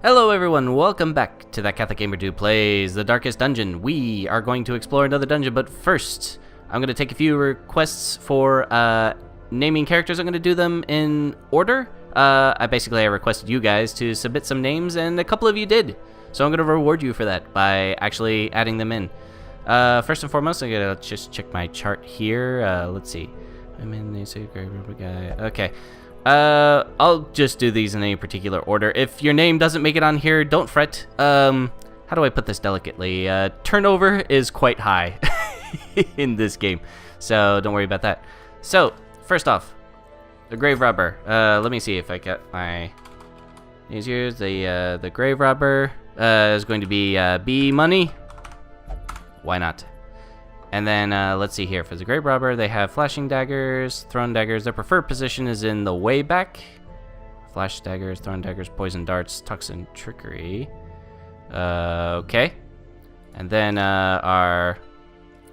Hello everyone, welcome back to That Catholic Gamer Dude Plays The Darkest Dungeon. We are going to explore another dungeon, but first, I'm going to take a few requests for naming characters. I'm going to do them in order. I requested you guys to submit some names, and a couple of you did. So I'm going to reward you for that by actually adding them in. First and foremost, I'm going to just check my chart here. Let's see. I'm in the Grey Rubber guy. Okay. I'll just do these in any particular order. If your name doesn't make it on here, don't fret. How do I put this delicately? Turnover is quite high in this game, so don't worry about that. So, first off, the Grave Robber. Let me see if I got my names here. The Grave Robber is going to be B Money. Why not? And then, let's see here. For the Grave Robber, they have flashing daggers, thrown daggers. Their preferred position is in the way back. Flash daggers, thrown daggers, poison darts, toxin, trickery. Okay. And then, our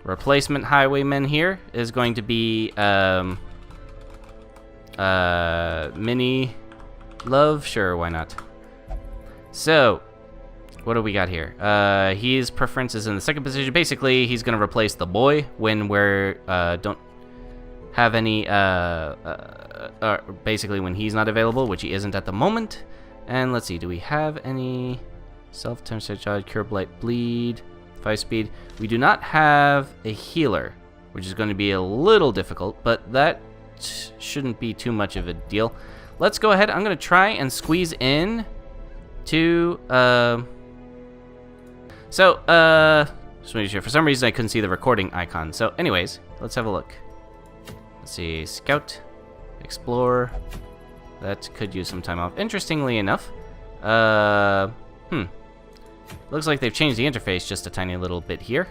replacement highwayman here is going to be, Mini Love. Sure, why not? So, what do we got here? His preference is in the second position. Basically, he's going to replace the boy when we're don't have any, basically when he's not available, which he isn't at the moment. And let's see, do we have any self-temperature charge, cure blight, bleed, 5 speed? We do not have a healer, which is going to be a little difficult, but that shouldn't be too much of a deal. Let's go ahead. I'm going to try and squeeze in to, just making sure. For some reason, I couldn't see the recording icon. So, anyways, let's have a look. Let's see. Scout. Explore. That could use some time off. Interestingly enough, looks like they've changed the interface just a tiny little bit here.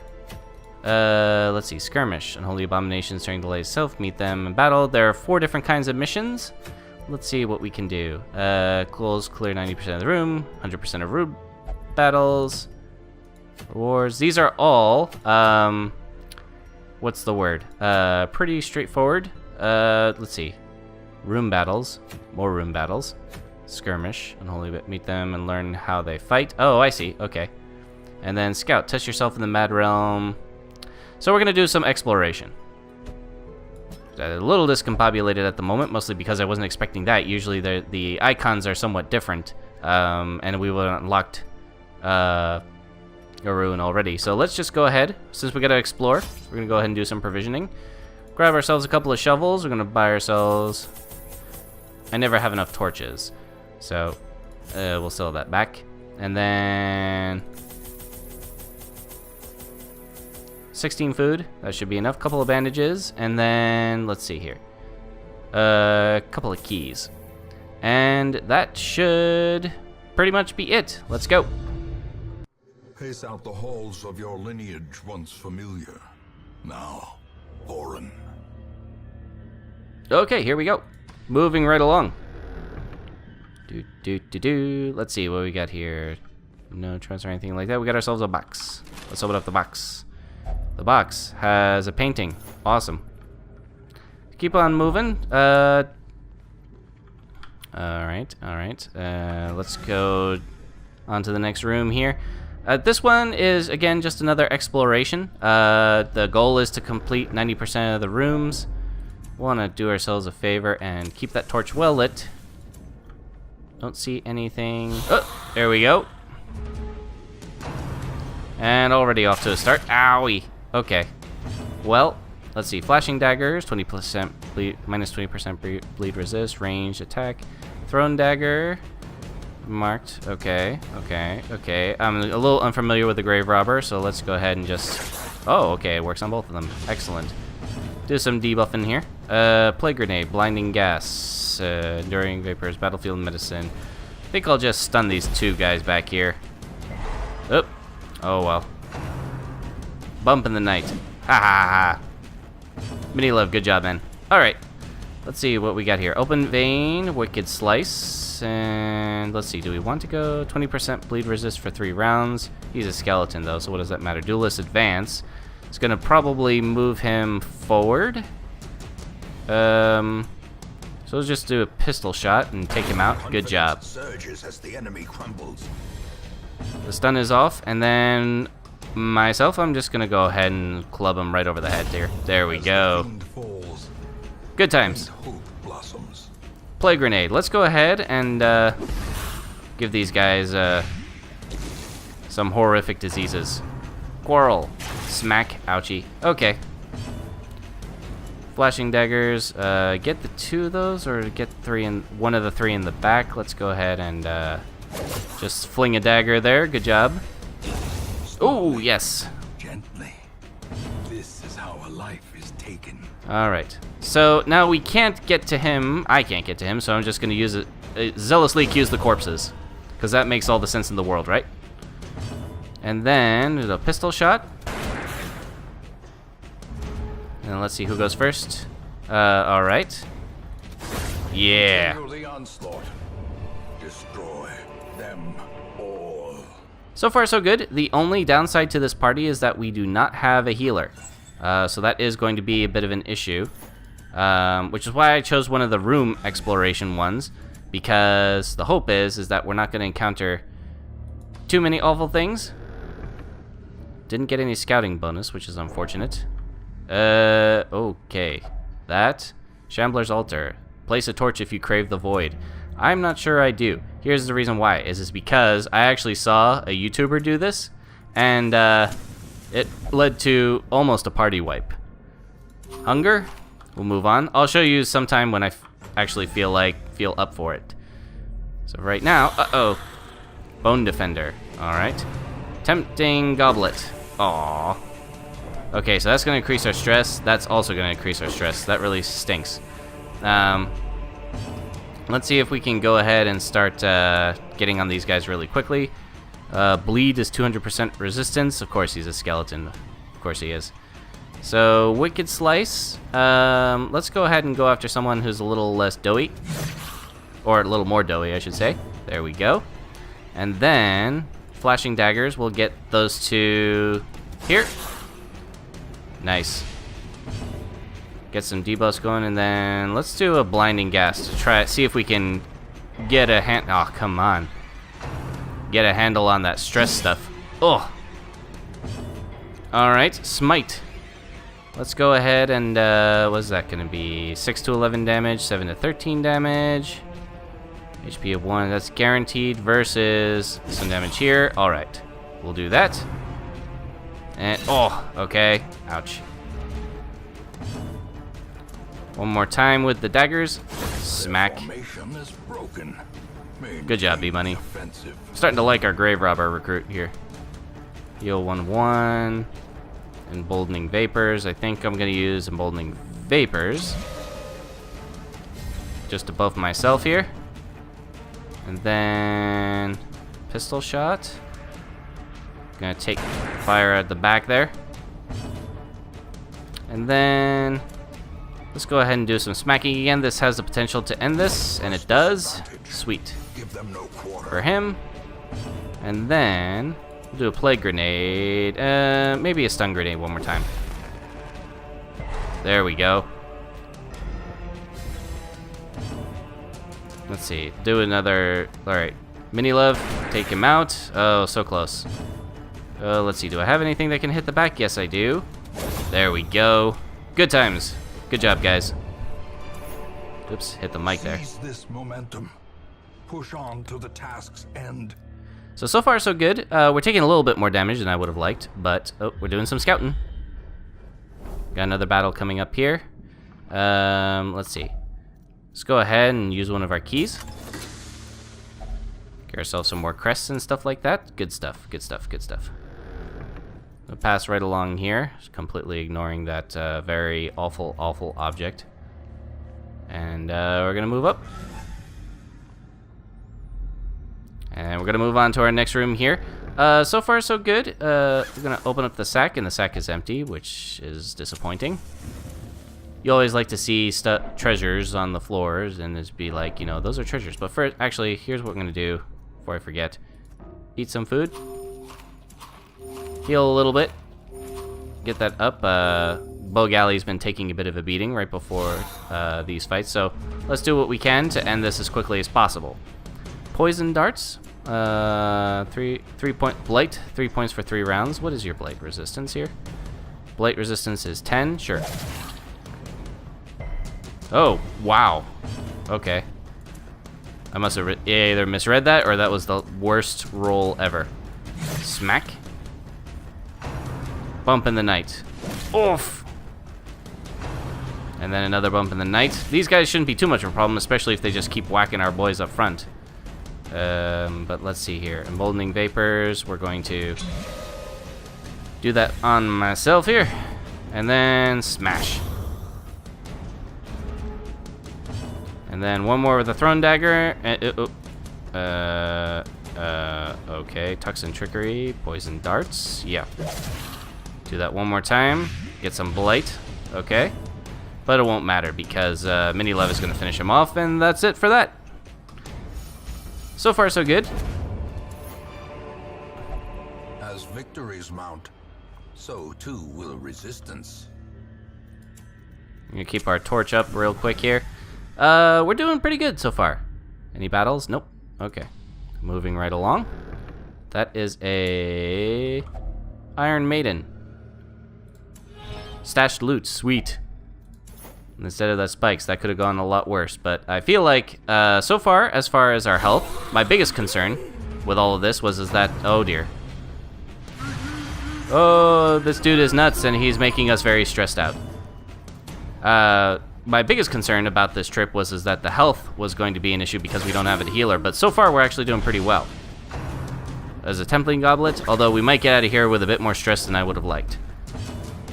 Let's see. Skirmish. Unholy abominations during delays self. Meet them in battle. There are 4 different kinds of missions. Let's see what we can do. Clear 90% of the room. 100% of room battles. Rewards. These are all, what's the word? Pretty straightforward. Let's see. Room battles. More room battles. Skirmish. Unholy, meet them and learn how they fight. Oh, I see. Okay. And then Scout. Test yourself in the Mad Realm. So we're going to do some exploration. A little discombobulated at the moment, mostly because I wasn't expecting that. Usually the icons are somewhat different, and we would have unlocked Garoon already. So let's just go ahead. Since we got to explore, we're going to go ahead and do some provisioning. Grab ourselves a couple of shovels. We're going to buy ourselves... I never have enough torches, so we'll sell that back. And then... 16 food. That should be enough. Couple of bandages. And then, let's see here. A couple of keys. And that should pretty much be it. Let's go. Pace out the halls of your lineage once familiar, now foreign. Okay, here we go. Moving right along. Let's see what we got here. No trust or anything like that. We got ourselves a box. Let's open up the box. The box has a painting. Awesome. Keep on moving. Alright. Let's go on to the next room here. This one is, again, just another exploration. The goal is to complete 90% of the rooms. We want to do ourselves a favor and keep that torch well lit. Don't see anything. Oh, there we go. And already off to a start. Owie. Okay. Well, let's see. Flashing daggers, 20% bleed, minus 20% bleed resist, ranged attack. Thrown dagger. Marked. Okay. I'm a little unfamiliar with the Grave Robber, so let's go ahead and just... Oh, okay. It works on both of them. Excellent. Do some debuffing here. Plague grenade, blinding gas, enduring vapors, battlefield medicine. I think I'll just stun these 2 guys back here. Oh. Oh, well. Bump in the night. Ha ha ha. Mini Love, good job, man. Alright. Let's see what we got here. Open vein, wicked slice. And let's see, do we want to go 20% bleed resist for 3 rounds? He's a skeleton though, so what does that matter? Duelist advance. It's gonna probably move him forward. So So let's just do a pistol shot and take him out. Good job. Surges as the enemy crumbles. The stun is off, and then myself, I'm just gonna go ahead and club him right over the head here. There we go. Falls, Good times. hope blossoms. Plague grenade. Let's go ahead and give these guys some horrific diseases. Quarrel. Smack. Ouchie. Okay. Flashing daggers. Get the 2 of those, or get 3 in one of the 3 in the back. Let's go ahead and just fling a dagger there. Good job. Oh yes. Gently. This is how a life is taken. All right. So now we can't get to him. I can't get to him, so I'm just going to use it. Zealously accuse the corpses, because that makes all the sense in the world, right? And then there's a pistol shot. And let's see who goes first. All right. Yeah. Continue the onslaught. Destroy them all. So far, so good. The only downside to this party is that we do not have a healer. So that is going to be a bit of an issue. Which is why I chose one of the room exploration ones, because the hope is that we're not going to encounter too many awful things. Didn't get any scouting bonus, which is unfortunate. Okay. That. Shambler's Altar. Place a torch if you crave the void. I'm not sure I do. Here's the reason why. Is because I actually saw a YouTuber do this, and it led to almost a party wipe. Hunger? We'll move on. I'll show you sometime when I actually feel up for it. So right now, Bone Defender. All right. Tempting Goblet. Aww. Okay, so that's going to increase our stress. That's also going to increase our stress. That really stinks. Let's see if we can go ahead and start getting on these guys really quickly. Bleed is 200% resistance. Of course, he's a skeleton. Of course he is. So, Wicked Slice. Let's go ahead and go after someone who's a little less doughy. Or a little more doughy, I should say. There we go. And then, Flashing Daggers. We'll get those 2 here. Nice. Get some debuffs going, and then let's do a Blinding Gas to try see if we can get a hand. Oh, come on. Get a handle on that stress stuff. Oh. All right, Smite. Let's go ahead and what's that going to be? 6 to 11 damage, 7 to 13 damage. HP of 1. That's guaranteed versus some damage here. All right, we'll do that. And oh, okay. Ouch. One more time with the daggers. Smack. Formation is broken. Good job, B-Money. Offensive. Starting to like our Grave Robber recruit here. Heal 1/1. Emboldening Vapors. I think I'm going to use Emboldening Vapors. Just to buff myself here. And then Pistol Shot. Gonna take fire at the back there. And then let's go ahead and do some smacking again. This has the potential to end this, and it does. Sweet. Give them no quarter. For him. And then we'll do a Plague Grenade. Maybe a Stun Grenade one more time. There we go. Let's see. Do another. Alright. Mini Love. Take him out. Oh, so close. Let's see. Do I have anything that can hit the back? Yes, I do. There we go. Good times. Good job, guys. Oops, hit the mic there. Seize this momentum. Push on to the task's end. So far, so good. We're taking a little bit more damage than I would have liked, but we're doing some scouting. Got another battle coming up here. Let's see. Let's go ahead and use one of our keys. Get ourselves some more crests and stuff like that. Good stuff, good stuff, good stuff. We'll pass right along here, just completely ignoring that very awful, awful object. And we're going to move up. And we're going to move on to our next room here. So far, so good. We're going to open up the sack, and the sack is empty, which is disappointing. You always like to see treasures on the floors, and just be like, you know, those are treasures. But first, actually, here's what we're going to do before I forget. Eat some food. Heal a little bit. Get that up. Bow Galley's been taking a bit of a beating right before these fights, so let's do what we can to end this as quickly as possible. Poison darts. 3-point blight. 3 points for 3 rounds. What is your blight resistance here? Blight resistance is 10. Sure. Oh, wow. Okay. I must have either misread that or that was the worst roll ever. Smack. Bump in the night. Oof. And then another bump in the night. These guys shouldn't be too much of a problem, especially if they just keep whacking our boys up front. But let's see here. Emboldening Vapors. We're going to do that on myself here. And then smash. And then one more with a Thrown Dagger. Okay. Tux and Trickery. Poison Darts. Yeah. Do that one more time. Get some Blight. Okay. But it won't matter because Mini Lev is going to finish him off, and that's it for that. So far, so good. As victories mount, so too will resistance. I'm going to keep our torch up real quick here. We're doing pretty good so far. Any battles? Nope. Okay. Moving right along. That is a Iron Maiden. Stashed loot. Sweet. Instead of the spikes, that could have gone a lot worse. But I feel like, so far as our health, my biggest concern with all of this is that, oh dear. Oh, this dude is nuts and he's making us very stressed out. My biggest concern about this trip is that the health was going to be an issue because we don't have a healer. But so far, we're actually doing pretty well. As a Templing Goblet, although we might get out of here with a bit more stress than I would have liked.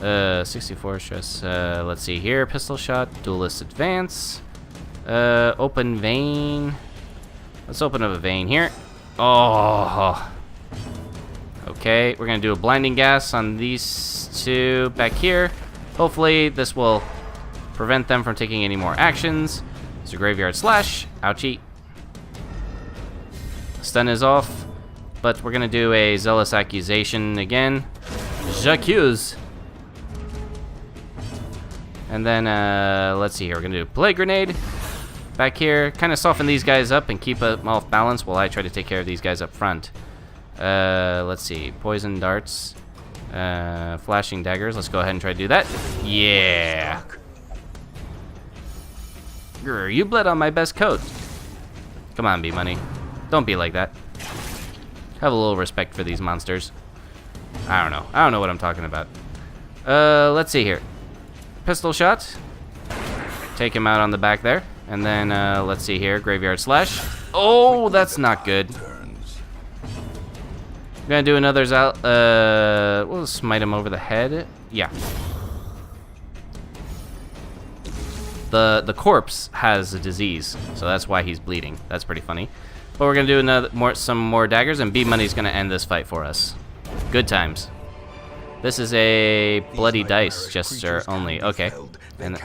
64 stress. Let's see here. Pistol shot. Duelist advance. Open vein. Let's open up a vein here. Oh. Okay, we're gonna do a blinding gas on these two back here. Hopefully this will prevent them from taking any more actions. It's a Graveyard Slash. Ouchie. Stun is off. But we're gonna do a Zealous Accusation again. J'accuse. And then, let's see here. We're going to do Plague Grenade back here. Kind of soften these guys up and keep them off balance while I try to take care of these guys up front. Let's see. Poison Darts. Flashing Daggers. Let's go ahead and try to do that. Yeah. Grr, you bled on my best coat. Come on, B-Money. Don't be like that. Have a little respect for these monsters. I don't know. I don't know what I'm talking about. Let's see here. Pistol shot. Take him out on the back there. And then, let's see here. Graveyard Slash. Oh, that's not good. We're gonna do another we'll smite him over the head. Yeah. The corpse has a disease, so that's why he's bleeding. That's pretty funny. But we're gonna do some more daggers, and B-Money's gonna end this fight for us. Good times. This is a bloody dice gesture only. Okay. And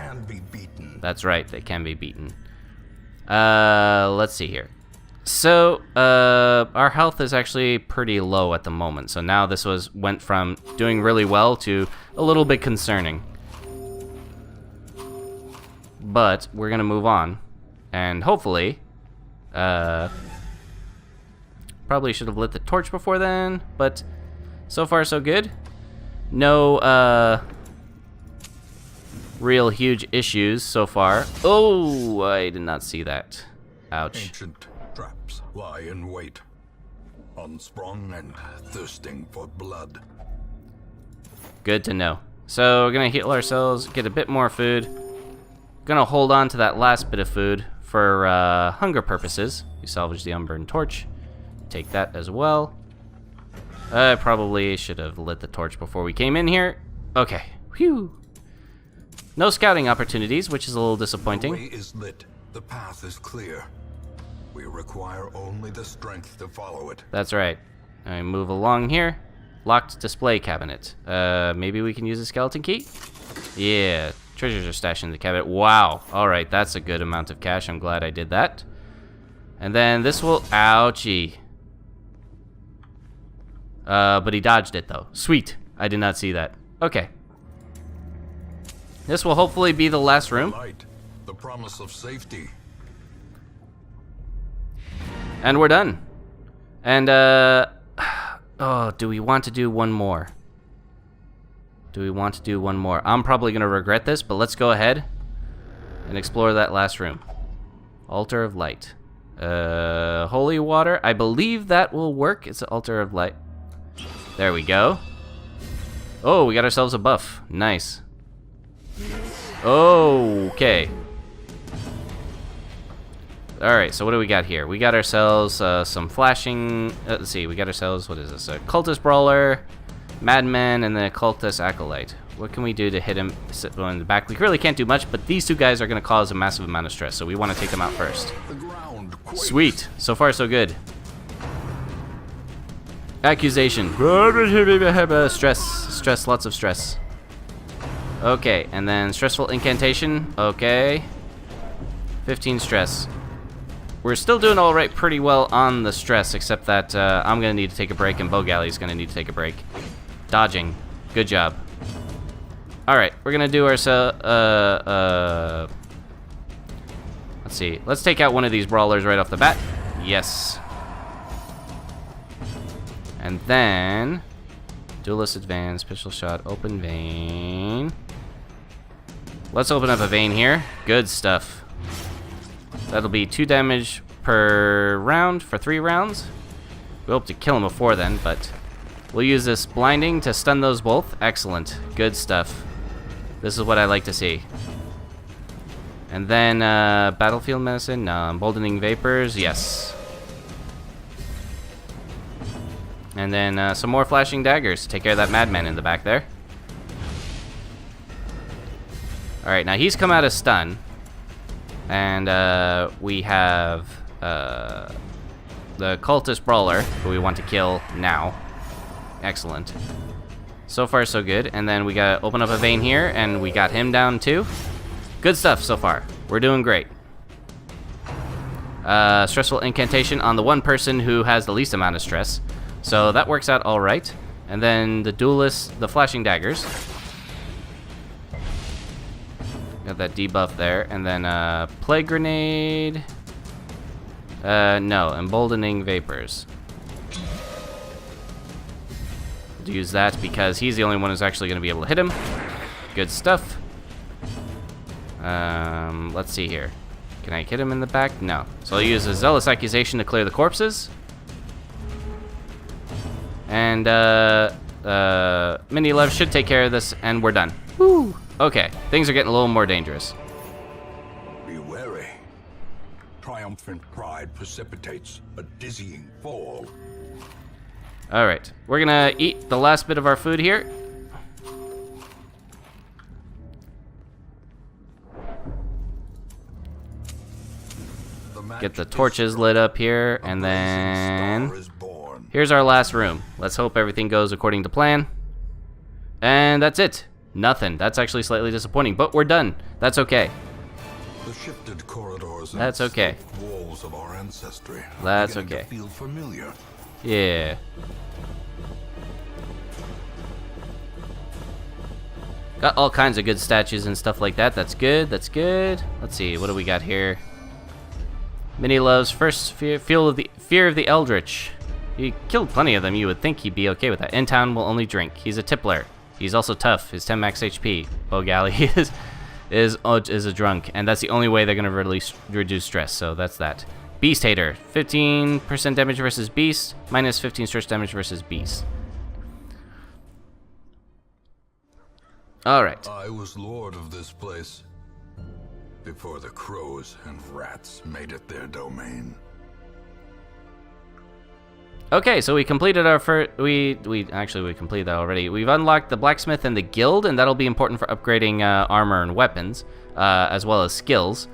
that's right, they can be beaten. Let's see here. So, our health is actually pretty low at the moment. So now this went from doing really well to a little bit concerning. But we're gonna move on, and hopefully, probably should have lit the torch before then. But so far so good. No, real huge issues so far. Oh, I did not see that. Ouch. Ancient traps lie in wait, unsprung and thirsting for blood. Good to know. So we're gonna heal ourselves, get a bit more food. Gonna hold on to that last bit of food for hunger purposes. You salvage the unburned torch. Take that as well. I probably should have lit the torch before we came in here. Okay. Whew. No scouting opportunities, which is a little disappointing. The way is lit. The path is clear. We require only the strength to follow it. That's right. I move along here. Locked display cabinet. Maybe we can use a skeleton key? Yeah. Treasures are stashed in the cabinet. Wow. Alright, that's a good amount of cash. I'm glad I did that. And then this will... Ouchie. But he dodged it, though. Sweet. I did not see that. Okay. This will hopefully be the last room. Light, the promise of safety. And we're done. And, oh, do we want to do one more? Do we want to do one more? I'm probably going to regret this, but let's go ahead and explore that last room. Altar of Light. Holy water. I believe that will work. It's an altar of light. There we go. Oh, we got ourselves a buff. Nice. Okay. Alright, so what do we got here? We got ourselves some flashing... let's see, we got ourselves... What is this? A cultist brawler, madman, and then a cultist acolyte. What can we do to hit him in the back? We really can't do much, but these two guys are going to cause a massive amount of stress, so we want to take them out first. The ground quakes. Sweet. So far, so good. Accusation. Stress, lots of stress. Okay, and then stressful incantation. Okay. 15 stress. We're still doing alright pretty well on the stress, except that I'm going to need to take a break, and Bogalley's going to need to take a break. Dodging. Good job. Alright, we're going to do ourselves... let's see. Let's take out one of these brawlers right off the bat. Yes. And then... Duelist Advance, Pistol Shot, Open Vein. Let's open up a vein here. Good stuff. That'll be 2 damage per round for 3 rounds. We hope to kill him before then, but we'll use this blinding to stun those both. Excellent. Good stuff. This is what I like to see. And then Battlefield Medicine, no. Emboldening Vapors, yes. And then some more Flashing Daggers to take care of that madman in the back there. Alright, now he's come out of stun. And we have the cultist brawler, who we want to kill now. Excellent. So far, so good. And then we gotta open up a vein here, and we got him down too. Good stuff so far. We're doing great. Stressful incantation on the one person who has the least amount of stress. So that works out all right. And then the duelist, the flashing daggers. Got that debuff there. And then plague grenade. No, emboldening vapors. Use that because he's the only one who's actually going to be able to hit him. Good stuff. Let's see here. Can I hit him in the back? No. So I'll use a Zealous Accusation to clear the corpses. And Mini Lev should take care of this, and we're done. Woo! Okay, things are getting a little more dangerous. Be wary. Triumphant pride precipitates a dizzying fall. Alright, we're gonna eat the last bit of our food here. Get the torches lit up here, and then here's our last room. Let's hope everything goes according to plan. And that's it. Nothing. That's actually slightly disappointing, but we're done. That's okay. The shifted corridors and That's okay. walls of our ancestry. That's beginning okay. to feel familiar. Yeah. Got all kinds of good statues and stuff like that. That's good. That's good. Let's see. What do we got here? Mini Love's first fear of the Eldritch. He killed plenty of them. You would think he'd be okay with that. In town will only drink. He's a tippler. He's also tough. He's 10 max HP. Bogalley is a drunk, and that's the only way they're gonna reduce stress. So that's that. Beast Hater. 15% damage versus Beast. Minus 15 stress damage versus Beast. Alright. I was lord of this place before the crows and rats made it their domain. Okay, so we completed our first... We completed that already. We've unlocked the blacksmith and the guild, and that'll be important for upgrading armor and weapons, as well as skills.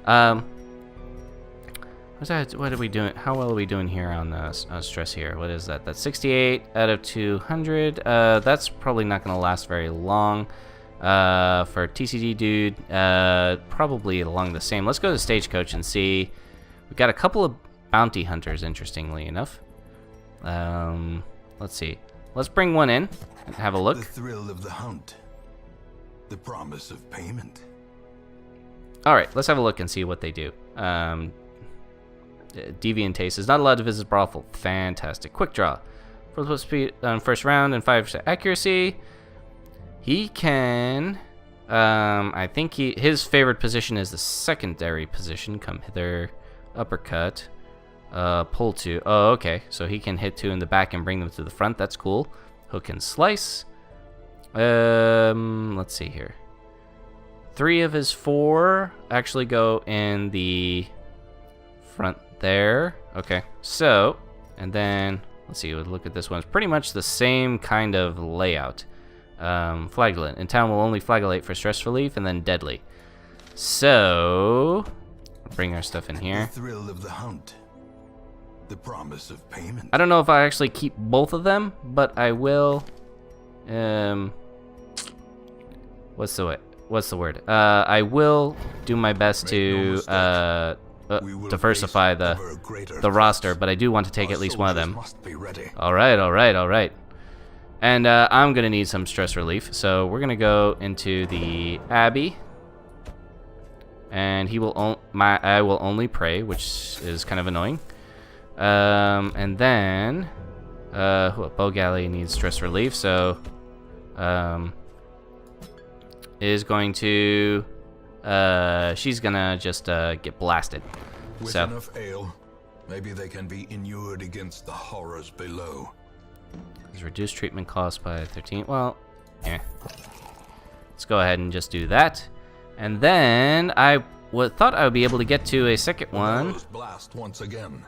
What are we doing? How well are we doing here on stress here? What is that? That's 68 out of 200. That's probably not going to last very long. For TCG dude, probably along the same. Let's go to Stagecoach and see. We've got a couple of bounty hunters, interestingly enough. Let's see. Let's bring one in and have a look. The thrill of the hunt. The promise of payment. Alright, let's have a look and see what they do. Deviant Taste is not allowed to visit brothel. Fantastic. Quick draw. For the speed on first round and 5% accuracy. He can... I think his favorite position is the secondary position. Come hither. Uppercut. Pull 2. Oh, okay. So he can hit 2 in the back and bring them to the front. That's cool. Hook and slice. Let's see here. 3 of his 4 actually go in the front there. Okay. So, and then let's see. We'll look at this one. It's pretty much the same kind of layout. Flagellant. In town will only flagellate for stress relief and then deadly. So, bring our stuff in here. The thrill of the hunt. The promise of payment. I don't know if I actually keep both of them, but I will. What's the word? I will do my best to diversify the roster, but I do want to take at least one of them. All right. And I'm gonna need some stress relief, so we're gonna go into the Abbey, and I will only pray, which is kind of annoying. And then Bow Galley needs stress relief, so is going to she's gonna just get blasted. With enough ale, maybe they can be inured against the horrors below. Is reduced treatment cost by 13. Well, yeah. Let's go ahead and just do that. And then I thought I would be able to get to a second one. Blast once again.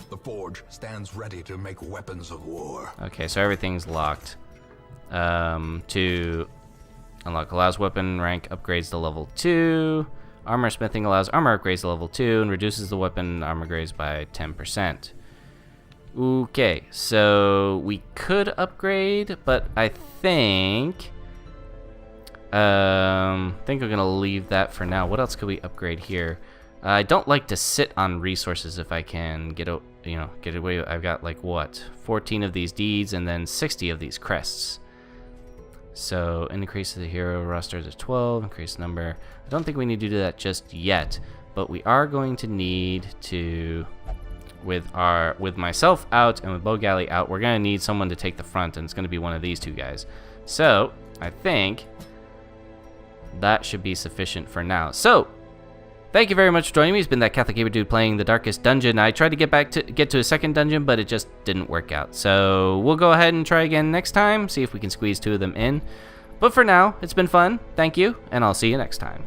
The forge stands ready to make weapons of war. Okay, so everything's locked. To unlock allows weapon rank upgrades to level 2. Armor smithing allows armor upgrades to level 2 and reduces the weapon armor grades by 10%. Okay, so we could upgrade, but I think I'm gonna leave that for now. What else could we upgrade here? I don't like to sit on resources if I can get away. I've got like what, 14 of these deeds and then 60 of these crests. So increase the hero roster to 12, increase number. I don't think we need to do that just yet, but we are going to need to, with myself out and with Bow Galley out, we're gonna need someone to take the front, and it's gonna be one of these two guys. So I think that should be sufficient for now. So thank you very much for joining me. It's been that Catholic Gamer Dude playing the Darkest Dungeon. I tried to get to a second dungeon, but it just didn't work out. So we'll go ahead and try again next time, see if we can squeeze 2 of them in. But for now, it's been fun. Thank you, and I'll see you next time.